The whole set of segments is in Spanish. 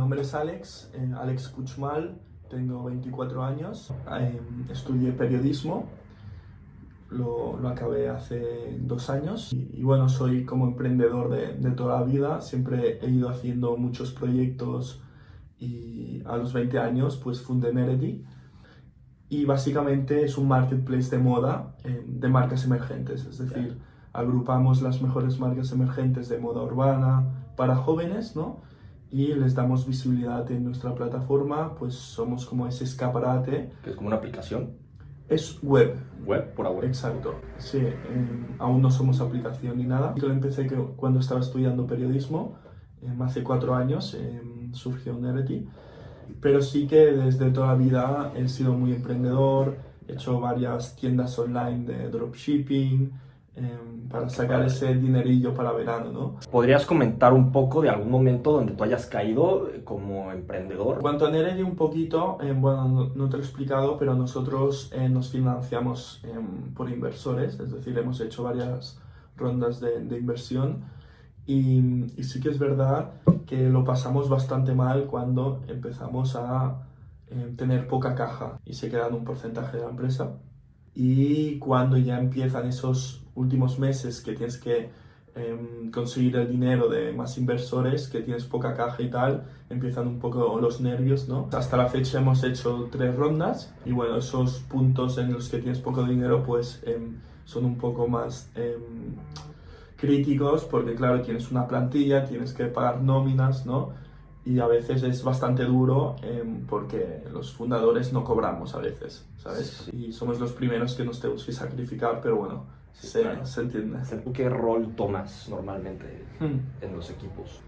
nombre es Alex, Alex Kuchmal, tengo 24 años, estudié periodismo, lo acabé hace 2 años y bueno, soy como emprendedor de toda la vida, siempre he ido haciendo muchos proyectos y a los 20 años pues fundé Nerety y básicamente es un marketplace de moda de marcas emergentes, es decir, agrupamos las mejores marcas emergentes de moda urbana para jóvenes, ¿no? Y les damos visibilidad en nuestra plataforma, pues somos como ese escaparate. Que es como una aplicación. Es web. Web, pura web. Exacto, sí, aún no somos aplicación ni nada. Yo lo empecé cuando estaba estudiando periodismo, hace 4 años surgió Nerety, pero sí que desde toda la vida he sido muy emprendedor, he hecho varias tiendas online de dropshipping, para sacar ese dinerillo para verano, ¿no? ¿Podrías comentar un poco de algún momento donde tú hayas caído como emprendedor? En cuanto a Nerety un poquito, bueno, no te lo he explicado, pero nosotros nos financiamos por inversores, es decir, hemos hecho varias rondas de inversión y sí que es verdad que lo pasamos bastante mal cuando empezamos a tener poca caja y se queda en un porcentaje de la empresa. Y cuando ya empiezan esos últimos meses que tienes que conseguir el dinero de más inversores, que tienes poca caja y tal, empiezan un poco los nervios, ¿no? Hasta la fecha hemos hecho 3 rondas y bueno, esos puntos en los que tienes poco dinero pues son un poco más críticos porque claro, tienes una plantilla, tienes que pagar nóminas, ¿no? Y a veces es bastante duro porque los fundadores no cobramos a veces, ¿sabes? Y somos los primeros que nos tenemos que sacrificar, pero bueno, Sí, claro. se entiende. ¿Qué rol tomas normalmente en los equipos?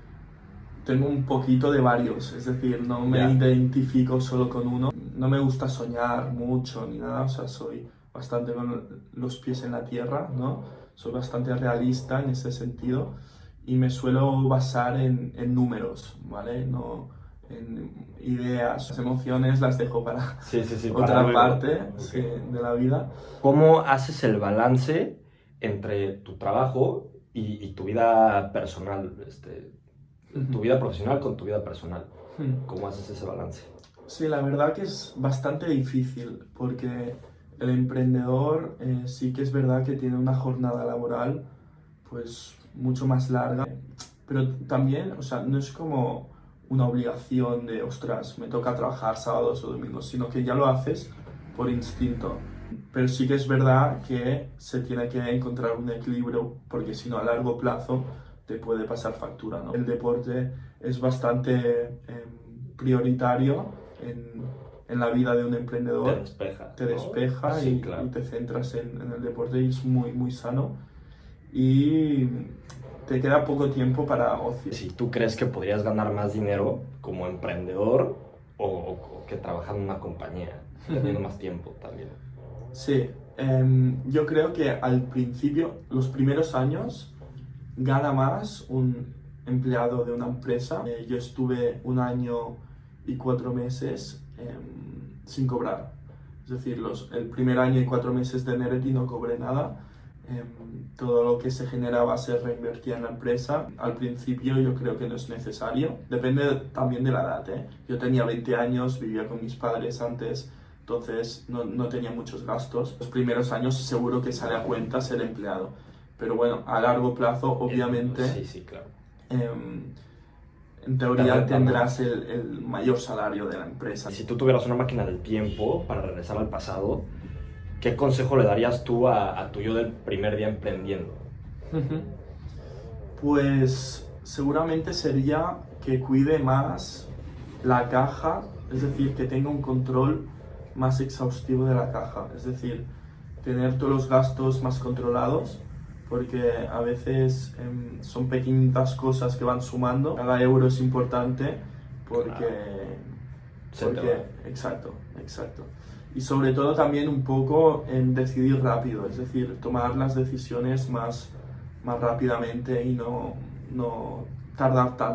Tengo un poquito de varios, es decir, no me identifico solo con uno. No me gusta soñar mucho ni nada, o sea, soy bastante con los pies en la tierra, ¿no? Soy bastante realista en ese sentido y me suelo basar en números, ¿vale? No en ideas. Las emociones las dejo para otra parte sí, de la vida. ¿Cómo haces el balance entre tu trabajo y tu vida personal? Tu vida profesional con tu vida personal. ¿Cómo haces ese balance? Sí, la verdad que es bastante difícil porque el emprendedor sí que es verdad que tiene una jornada laboral pues mucho más larga, pero también, o sea, no es como una obligación de, ostras, me toca trabajar sábados o domingos, sino que ya lo haces por instinto. Pero sí que es verdad que se tiene que encontrar un equilibrio porque si no a largo plazo te puede pasar factura, ¿no? El deporte es bastante prioritario en la vida de un emprendedor. Te despeja. ¿No? Sí, claro. Y te centras en el deporte y es muy, muy sano. Y te queda poco tiempo para ocio. Si tú crees que podrías ganar más dinero como emprendedor o que trabajando en una compañía, teniendo más tiempo también. Sí, yo creo que al principio, los primeros años, gana más un empleado de una empresa. Yo estuve 1 año y 4 meses sin cobrar. Es decir, el primer año y 4 meses de Nerety no cobré nada. Todo lo que se generaba se reinvertía en la empresa. Al principio yo creo que no es necesario. Depende también de la edad, ¿eh? Yo tenía 20 años, vivía con mis padres antes, entonces no tenía muchos gastos. Los primeros años seguro que sale a cuenta ser empleado. Pero bueno, a largo plazo, obviamente, sí, claro. En teoría tendrás el mayor salario de la empresa. Si tú tuvieras una máquina del tiempo para regresar al pasado, ¿qué consejo le darías tú a tu yo del primer día emprendiendo? Pues seguramente sería que cuide más la caja, es decir, que tenga un control más exhaustivo de la caja, es decir, tener todos los gastos más controlados, porque a veces son pequeñitas cosas que van sumando, cada euro es importante porque exacto. Y sobre todo también un poco en decidir rápido, es decir, tomar las decisiones más rápidamente y no tardar tanto.